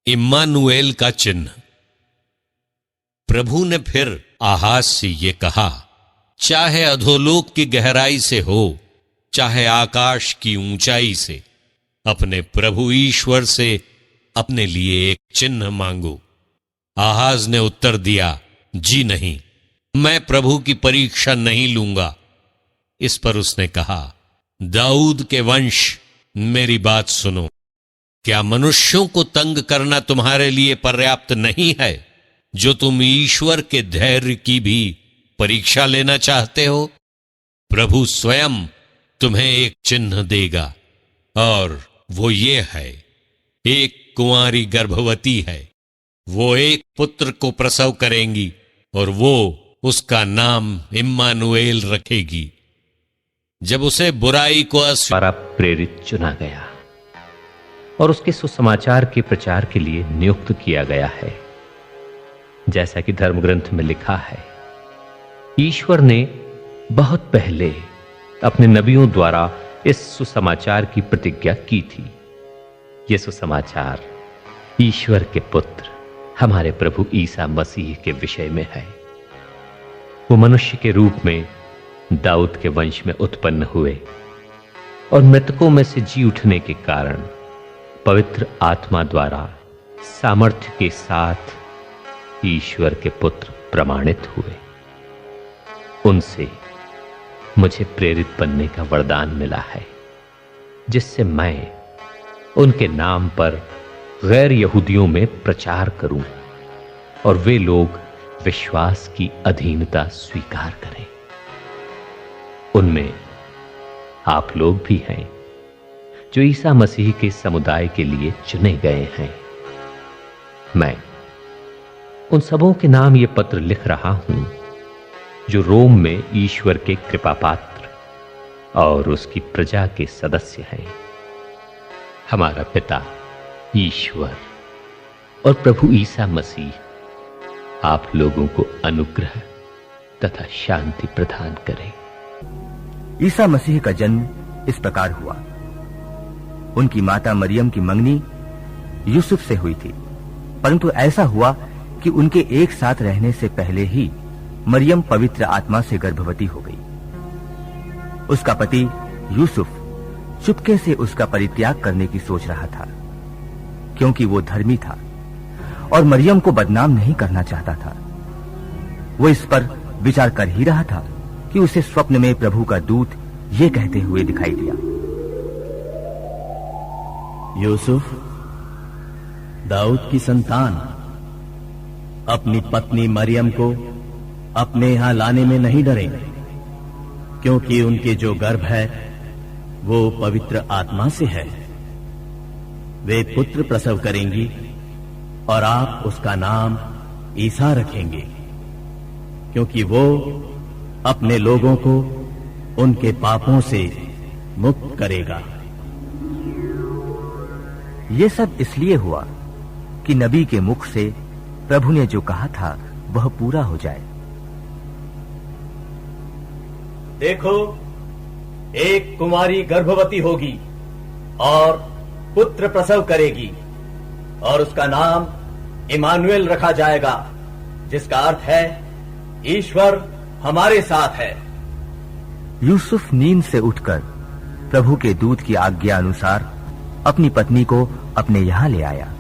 Immanuel का चिन्ह। प्रभु ने फिर आहाज से ये कहा, चाहे अधोलोक की गहराई से हो, चाहे आकाश की ऊंचाई से, अपने प्रभु ईश्वर से अपने लिए एक चिन्ह मांगो। आहाज ने उत्तर दिया, जी नहीं, मैं प्रभु की परीक्षा नहीं लूंगा। इस पर उसने कहा, दाऊद के वंश, मेरी बात सुनो। क्या मनुष्यों को तंग करना तुम्हारे लिए पर्याप्त नहीं है, जो तुम ईश्वर के धैर्य की भी परीक्षा लेना चाहते हो? प्रभु स्वयं तुम्हें एक चिन्ह देगा, और वो ये है, एक कुंवारी गर्भवती है, वो एक पुत्र को प्रसव करेंगी, और वो उसका नाम इम्मानुएल रखेगी। जब उसे बुराई को द्वारा प्रेरित चुना गया और उसके सुसमाचार के प्रचार के लिए नियुक्त किया गया है। जैसा कि धर्मग्रंथ में लिखा है, ईश्वर ने बहुत पहले अपने नबियों द्वारा इस सुसमाचार की प्रतिज्ञा की थी। यह सुसमाचार ईश्वर के पुत्र हमारे प्रभु ईसा मसीह के विषय में है। वो मनुष्य के रूप में दाऊद के वंश में उत्पन्न हुए और मृतकों में से जी उठने के कारण पवित्र आत्मा द्वारा सामर्थ्य के साथ ईश्वर के पुत्र प्रमाणित हुए। उनसे मुझे प्रेरित बनने का वरदान मिला है, जिससे मैं उनके नाम पर गैर यहूदियों में प्रचार करूं और वे लोग विश्वास की अधीनता स्वीकार करें। उनमें आप लोग भी हैं, जो ईसा मसीह के समुदाय के लिए चुने गए हैं। मैं उन सबों के नाम ये पत्र लिख रहा हूं, जो रोम में ईश्वर के कृपा पात्र और उसकी प्रजा के सदस्य हैं। हमारा पिता ईश्वर और प्रभु ईसा मसीह आप लोगों को अनुग्रह तथा शांति प्रदान करें। ईसा मसीह का जन्म इस प्रकार हुआ। उनकी माता मरियम की मंगनी यूसुफ से हुई थी, परंतु ऐसा हुआ कि उनके एक साथ रहने से पहले ही मरियम पवित्र आत्मा से गर्भवती हो गई। उसका पति यूसुफ चुपके से उसका परित्याग करने की सोच रहा था, क्योंकि वो धर्मी था और मरियम को बदनाम नहीं करना चाहता था। वो इस पर विचार कर ही रहा था कि उसे स्वप्न में प्रभु का दूत ये कहते हुए दिखाई दिया, यूसुफ, दाऊद की संतान, अपनी पत्नी मरियम को अपने यहां लाने में नहीं डरें, क्योंकि उनके जो गर्भ है वो पवित्र आत्मा से है। वे पुत्र प्रसव करेंगी और आप उसका नाम ईसा रखेंगे, क्योंकि वो अपने लोगों को उनके पापों से मुक्त करेगा। ये सब इसलिए हुआ कि नबी के मुख से प्रभु ने जो कहा था वह पूरा हो जाए। देखो, एक कुमारी गर्भवती होगी और पुत्र प्रसव करेगी, और उसका नाम इम्मानुएल रखा जाएगा, जिसका अर्थ है ईश्वर हमारे साथ है। यूसुफ नींद से उठकर प्रभु के दूत की आज्ञा अनुसार अपनी पत्नी को अपने यहां ले आया।